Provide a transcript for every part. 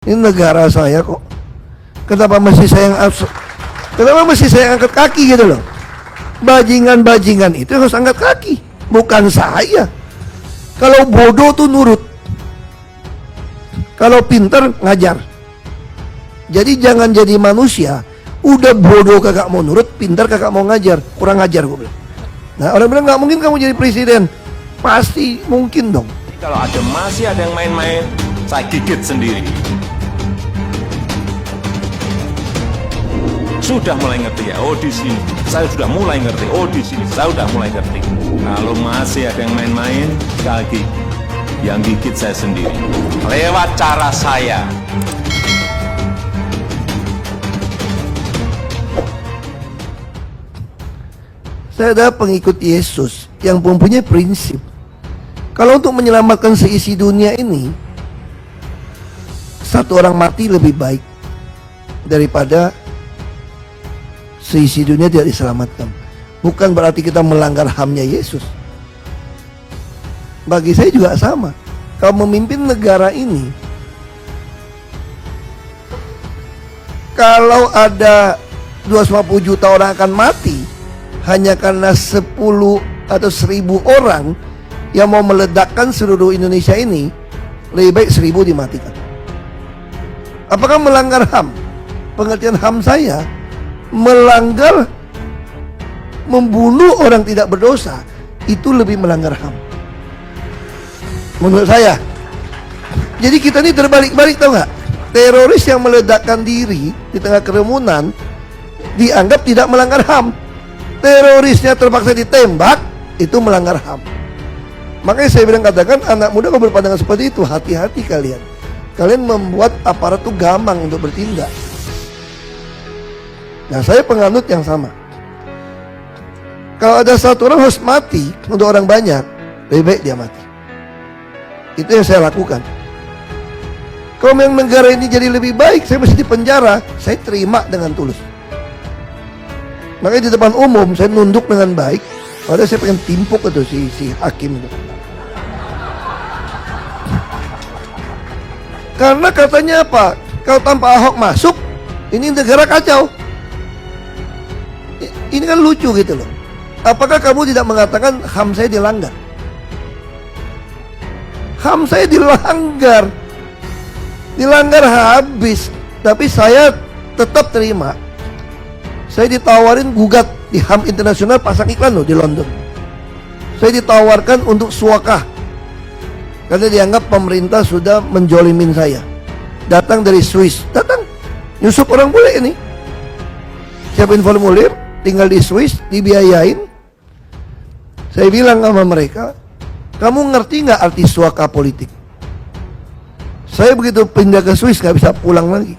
Ini negara saya kok. Kenapa mesti saya angkat kaki gitu loh? Bajingan-bajingan itu harus angkat kaki, bukan saya. Kalau bodoh tuh nurut, kalau pintar ngajar. Jadi jangan jadi manusia udah bodoh kagak mau nurut, pintar kagak mau ngajar, kurang ngajar gue bilang. Nah orang bilang nggak mungkin kamu jadi presiden, pasti mungkin dong. Kalau masih ada yang main-main, saya gigit sendiri. Sudah mulai ngerti ya, oh di sini saya sudah mulai ngerti, oh di sini saya sudah mulai ngerti. Kalau masih ada yang main-main, sekali lagi yang gigit saya sendiri lewat cara saya. Saya adalah pengikut Yesus yang mempunyai prinsip. Kalau untuk menyelamatkan seisi dunia ini, satu orang mati lebih baik daripada seisi dunia tidak diselamatkan. Bukan berarti kita melanggar HAM-nya Yesus. Bagi saya juga sama. Kalau memimpin negara ini, kalau ada 250 juta orang akan mati hanya karena 10 atau 1000 orang yang mau meledakkan seluruh Indonesia ini, lebih baik 1000 dimatikan. Apakah melanggar HAM? Pengertian HAM saya, melanggar, membunuh orang tidak berdosa, itu lebih melanggar HAM menurut saya. Jadi kita ini terbalik-balik, tahu nggak? Teroris yang meledakkan diri di tengah kerumunan dianggap tidak melanggar HAM. Terorisnya terpaksa ditembak, itu melanggar HAM. Makanya saya bilang, katakan anak muda kalau berpandangan seperti itu, hati-hati kalian. Kalian membuat aparat itu gampang untuk bertindak. Nah, saya penganut yang sama. Kalau ada satu orang harus mati untuk orang banyak, lebih baik dia mati. Itu yang saya lakukan. Kalau memang negara ini jadi lebih baik, saya mesti di penjara, saya terima dengan tulus. Makanya di depan umum saya nunduk dengan baik. Padahal saya pengen timpuk itu si hakim itu. Karena katanya apa? Kalau tanpa Ahok masuk, ini negara kacau. Ini kan lucu gitu loh. Apakah kamu tidak mengatakan HAM saya dilanggar? HAM saya dilanggar. Dilanggar habis. Tapi saya tetap terima. Saya ditawarin gugat di HAM internasional, pasang iklan loh di London. Saya ditawarkan untuk suakah karena dianggap pemerintah sudah menjolimin saya. Datang dari Swiss, datang nyusup orang bule ini. Siapin formulir, tinggal di Swiss, dibiayain. Saya bilang sama mereka, kamu ngerti nggak arti suaka politik? Saya begitu pindah ke Swiss nggak bisa pulang lagi.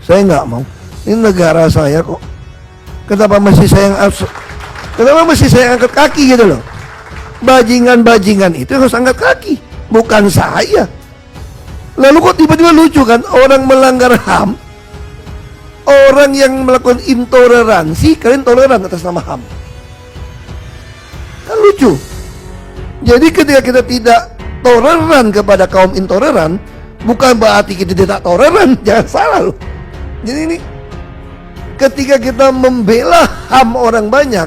Saya nggak mau. Ini negara saya kok. Kenapa mesti saya angkat kaki gitu loh? Bajingan-bajingan itu harus angkat kaki, bukan saya. Lalu kok tiba-tiba lucu kan, orang melanggar HAM, orang yang melakukan intoleransi, kalian toleran atas nama HAM. Kan lucu. Jadi ketika kita tidak toleran kepada kaum intoleran, bukan berarti kita tidak toleran. Jangan salah loh. Jadi ini, ketika kita membela HAM orang banyak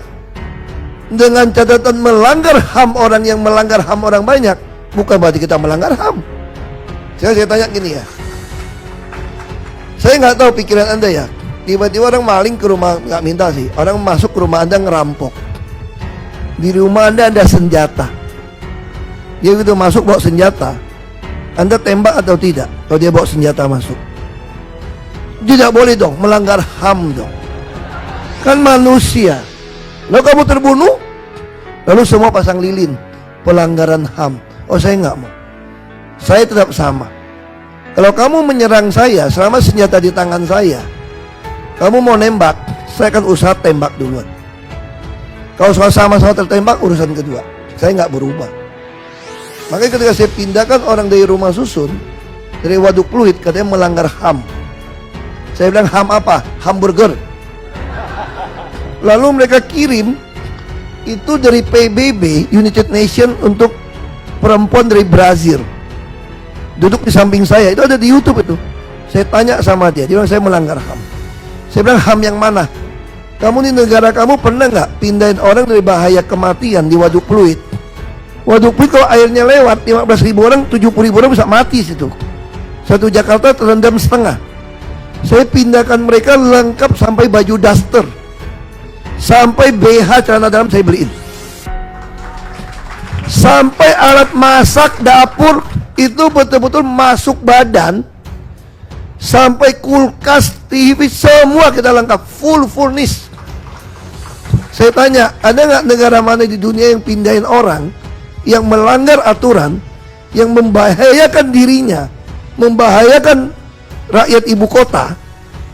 dengan catatan melanggar HAM orang yang melanggar HAM orang banyak, bukan berarti kita melanggar HAM. Saya tanya gini ya, saya nggak tahu pikiran Anda ya. Tiba-tiba orang maling ke rumah, nggak minta sih, orang masuk ke rumah Anda ngerampok. Di rumah Anda ada senjata. Dia gitu masuk bawa senjata, Anda tembak atau tidak? Kalau dia bawa senjata masuk, tidak boleh dong, melanggar HAM dong. Kan manusia. Lalu kamu terbunuh, lalu semua pasang lilin, pelanggaran HAM. Oh, saya nggak mau. Saya tetap sama. Kalau kamu menyerang saya selama senjata di tangan saya, kamu mau nembak, saya akan usaha tembak duluan. Kalau sama-sama tertembak, urusan kedua. Saya nggak berubah. Makanya ketika saya pindahkan orang dari rumah susun, dari Waduk Pluit, katanya melanggar HAM. Saya bilang, HAM apa? Hamburger. Lalu mereka kirim itu dari PBB, United Nation, untuk perempuan dari Brazil. Duduk di samping saya, itu ada di YouTube itu. Saya tanya sama dia bilang saya melanggar HAM. Saya bilang HAM yang mana? Kamu di negara kamu pernah nggak pindahin orang dari bahaya kematian di Waduk Pluit? Waduk Pluit kalau airnya lewat 15.000 orang, 70.000 orang bisa mati situ. Satu Jakarta terendam setengah. Saya pindahkan mereka lengkap sampai baju daster, sampai BH celana dalam saya beliin, sampai alat masak dapur itu betul-betul masuk badan, sampai kulkas, TV, semua kita lengkap, full furnish. Saya tanya, ada nggak negara mana di dunia yang pindahin orang yang melanggar aturan, yang membahayakan dirinya, membahayakan rakyat ibu kota,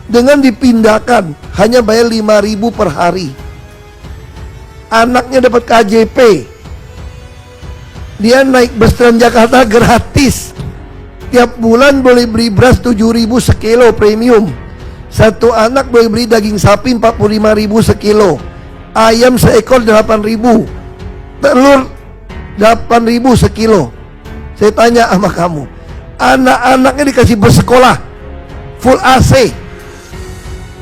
dengan dipindahkan hanya bayar 5.000 per hari, anaknya dapat KJP, dia naik bus Transjakarta gratis, tiap bulan boleh beli beras 7.000 sekilo premium, satu anak boleh beli daging sapi 45.000 sekilo, ayam seekor 8.000, telur 8.000 sekilo. Saya tanya sama kamu, anak-anaknya dikasih bersekolah full AC,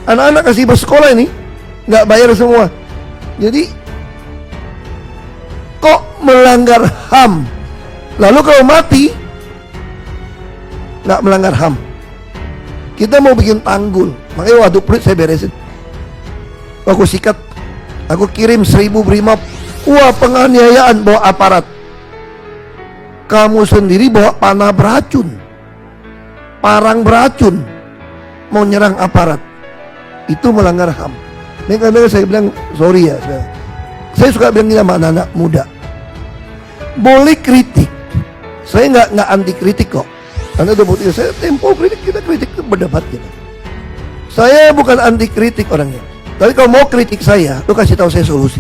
anak-anak kasih bersekolah ini nggak bayar semua. Jadi kok melanggar HAM, lalu kalau mati nggak melanggar HAM. Kita mau bikin tanggul, makanya Waduk Pluit saya beresin, aku sikat, aku kirim 1.000 brimob. Wah, penganiayaan bawa aparat. Kamu sendiri bawa panah beracun, parang beracun, mau nyerang aparat, itu melanggar HAM. Makanya saya bilang sorry ya, saya suka bilang sama anak-anak muda, boleh kritik, saya nggak anti kritik kok. Anda udah bukti, saya tempo kritik, kita kritik berdebat kita. Saya bukan anti kritik orangnya, tapi kalau mau kritik saya, lu kasih tahu saya solusi.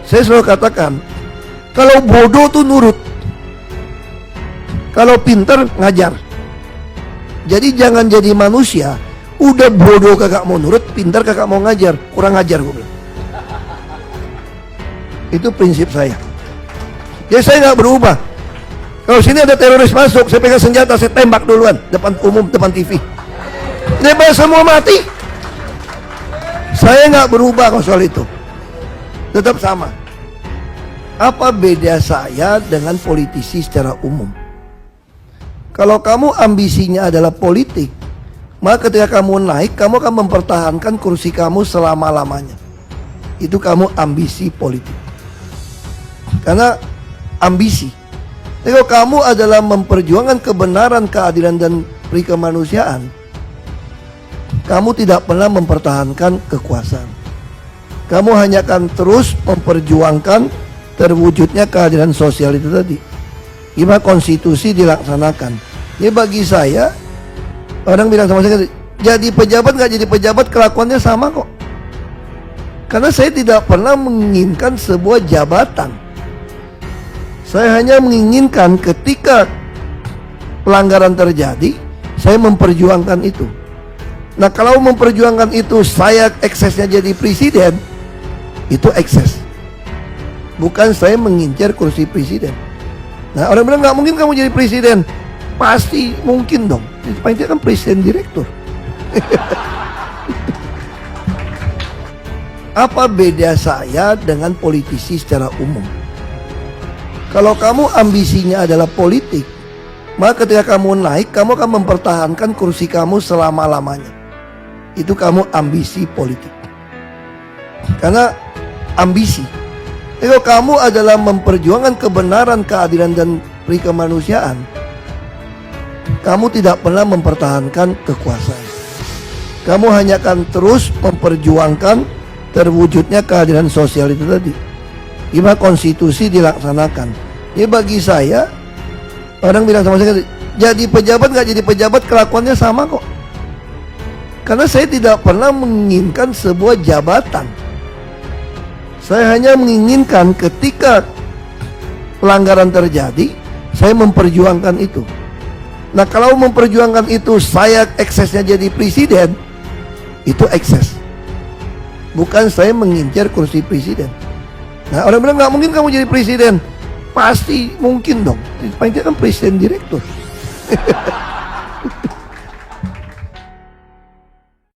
Saya selalu katakan, kalau bodoh tuh nurut, kalau pinter ngajar. Jadi jangan jadi manusia udah bodoh kagak mau nurut, pinter kagak mau ngajar, kurang ngajar gue bilang. Itu prinsip saya. Jadi saya nggak berubah. Kalau sini ada teroris masuk, saya pegang senjata, saya tembak duluan depan umum, depan TV. Lepas semua mati. Saya nggak berubah kalau soal itu, tetap sama. Apa beda saya dengan politisi secara umum? Kalau kamu ambisinya adalah politik, maka ketika kamu naik, kamu akan mempertahankan kursi kamu selama-lamanya. Itu kamu ambisi politik, karena ambisi. Tapi kalau kamu adalah memperjuangkan kebenaran, keadilan, dan perikemanusiaan, kamu tidak pernah mempertahankan kekuasaan. Kamu hanya akan terus memperjuangkan terwujudnya keadilan sosial itu tadi. Gimana konstitusi dilaksanakan. Jadi bagi saya, orang bilang sama saya, jadi pejabat nggak jadi pejabat, kelakuannya sama kok. Karena saya tidak pernah menginginkan sebuah jabatan. Saya hanya menginginkan ketika pelanggaran terjadi, saya memperjuangkan itu. Nah, kalau memperjuangkan itu saya eksesnya jadi presiden, itu ekses. Bukan saya mengincar kursi presiden. Nah, orang bilang nggak mungkin kamu jadi presiden. Pasti mungkin dong. Paling tidak kan presiden direktur. Apa beda saya dengan politisi secara umum? Kalau kamu ambisinya adalah politik, maka ketika kamu naik, kamu akan mempertahankan kursi kamu selama-lamanya. Itu kamu ambisi politik. Karena ambisi. Kalau kamu adalah memperjuangkan kebenaran, keadilan, dan perikemanusiaan, kamu tidak pernah mempertahankan kekuasaan. Kamu hanya akan terus memperjuangkan terwujudnya keadilan sosial itu tadi. Gimana konstitusi dilaksanakan. Jadi bagi saya, orang bilang sama saya, jadi pejabat nggak jadi pejabat, kelakuannya sama kok. Karena saya tidak pernah menginginkan sebuah jabatan. Saya hanya menginginkan ketika pelanggaran terjadi, saya memperjuangkan itu. Nah, kalau memperjuangkan itu saya eksesnya jadi presiden, itu ekses. Bukan saya mengincar kursi presiden. Nah, orang bilang nggak mungkin kamu jadi presiden. Pasti mungkin dong. Paling tidak kan presiden direktur.